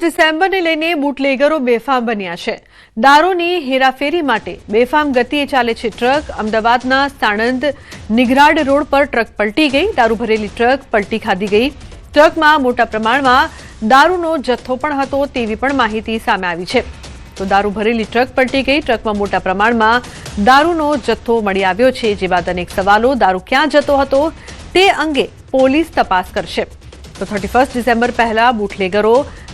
ડિસેમ્બરને લઈને બુટલેગરો બેફામ બન્યા છે। દારૂની હેરાફેરી માટે બેફામ ગતિએ ચાલે છે ટ્રક। અમદાવાદના સાણંદ નિઘરાડ રોડ પર ટ્રક પલટી ગઈ। દારૂ ભરેલી ટ્રક પલટી ખાધી ગઈ। ટ્રકમાં મોટા પ્રમાણમાં દારૂનો જથ્થો પણ હતો તેવી પણ માહિતી સામે આવી છે। તો દારૂ ભરેલી ટ્રક પલટી ગઈ। ટ્રકમાં મોટા પ્રમાણમાં દારૂનો જથ્થો મળી આવ્યો છે, જે બાદ અનેક સવાલો। દારૂ ક્યાં જતો હતો તે અંગે પોલીસ તપાસ કરશે। તો 31 ડિસેમ્બર પહેલા બુટલેગરો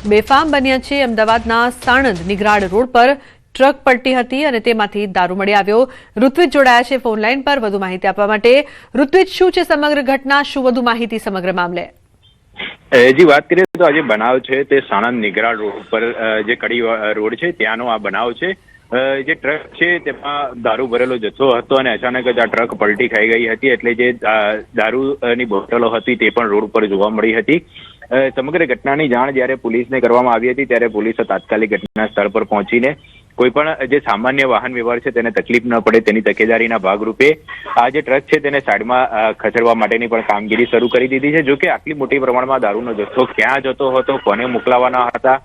બેફામ બન્યા છે। અમદાવાદના સાણંદ નિઘરાડ રોડ પર ટ્રક પલટી હતી અને તેમાંથી દારૂ મળી આવ્યો। ઋત્વિજ જોડાયા છે ફોન લાઈન પર વધુ માહિતી આપવા માટે। ઋત્વિજ, શું છે સમગ્ર ઘટના, શું વધુ માહિતી સમગ્ર મામલે? જી, વાત કરીએ તો આજે બનાવ છે તે સાણંદ નિઘરાડ રોડ પર જે કડી રોડ છે ત્યાંનો આ બનાવ છે। જે ટ્રક છે તેમાં દારૂ ભરેલો જથ્થો હતો અને અચાનક જ આ ટ્રક પલટી ખાઈ ગઈ હતી, એટલે જે દારૂની બોટલો હતી તે પણ રોડ પર જોવા મળી હતી। સમગ્ર ઘટનાની જાણ જ્યારે પોલીસને કરવામાં આવી હતી ત્યારે પોલીસે તાત્કાલિક ઘટના સ્થળ પર પહોંચીને કોઈ પણ જે સામાન્ય વાહન વ્યવહાર છે તેને તકલીફ ન પડે તેની તકેદારીના ભાગરૂપે આ જે ટ્રક છે તેને સાઈડમાં ખસેડવા માટેની પણ કામગીરી શરૂ કરી દીધી છે। જો કે આટલી મોટી પ્રમાણમાં દારૂનો જથ્થો ક્યાં જતો હતો, કોને મોકલાવાના હતા,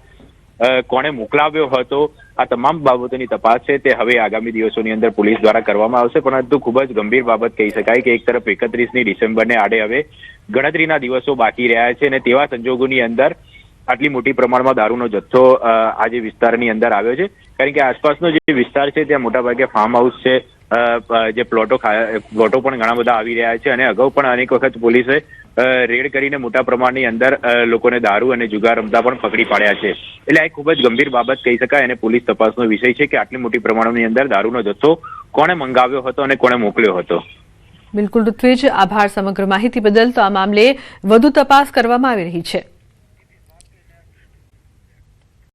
કોણે મોકલાવ્યો હતો, આ તમામ બાબતોની તપાસ છે તે હવે આગામી દિવસોની અંદર પોલીસ દ્વારા કરવામાં આવશે। પરંતુ ખૂબ જ ગંભીર બાબત કહી શકાય કે એક તરફ 31 ડિસેમ્બરને આડે હવે ગણતરીના દિવસો બાકી રહ્યા છે અને તેવા સંજોગોની અંદર આટલી મોટી પ્રમાણમાં દારૂનો જથ્થો આજે વિસ્તારની અંદર આવ્યો છે। કારણ કે આસપાસનો જે વિસ્તાર છે ત્યાં મોટાભાગે ફાર્મ હાઉસ છે, જે પ્લોટો પણ ઘણા બધા આવી રહ્યા છે અને અગાઉ પણ અનેક વખત પોલીસે રેડ કરીને મોટા પ્રમાણની અંદર લોકોને દારૂ અને જુગાર રમતા પણ પકડી પાડ્યા છે। એટલે આ ખૂબ જ ગંભીર બાબત કહી શકાય અને પોલીસ તપાસનો વિષય છે કે આટલી મોટી પ્રમાણની અંદર દારૂનો જથ્થો કોણે મંગાવ્યો હતો અને કોણે મોકલ્યો હતો। બિલકુલ ઋત્વિજ, આભાર સમગ્ર માહિતી બદલ। તો આ મામલે વધુ તપાસ કરવામાં આવી રહી છે।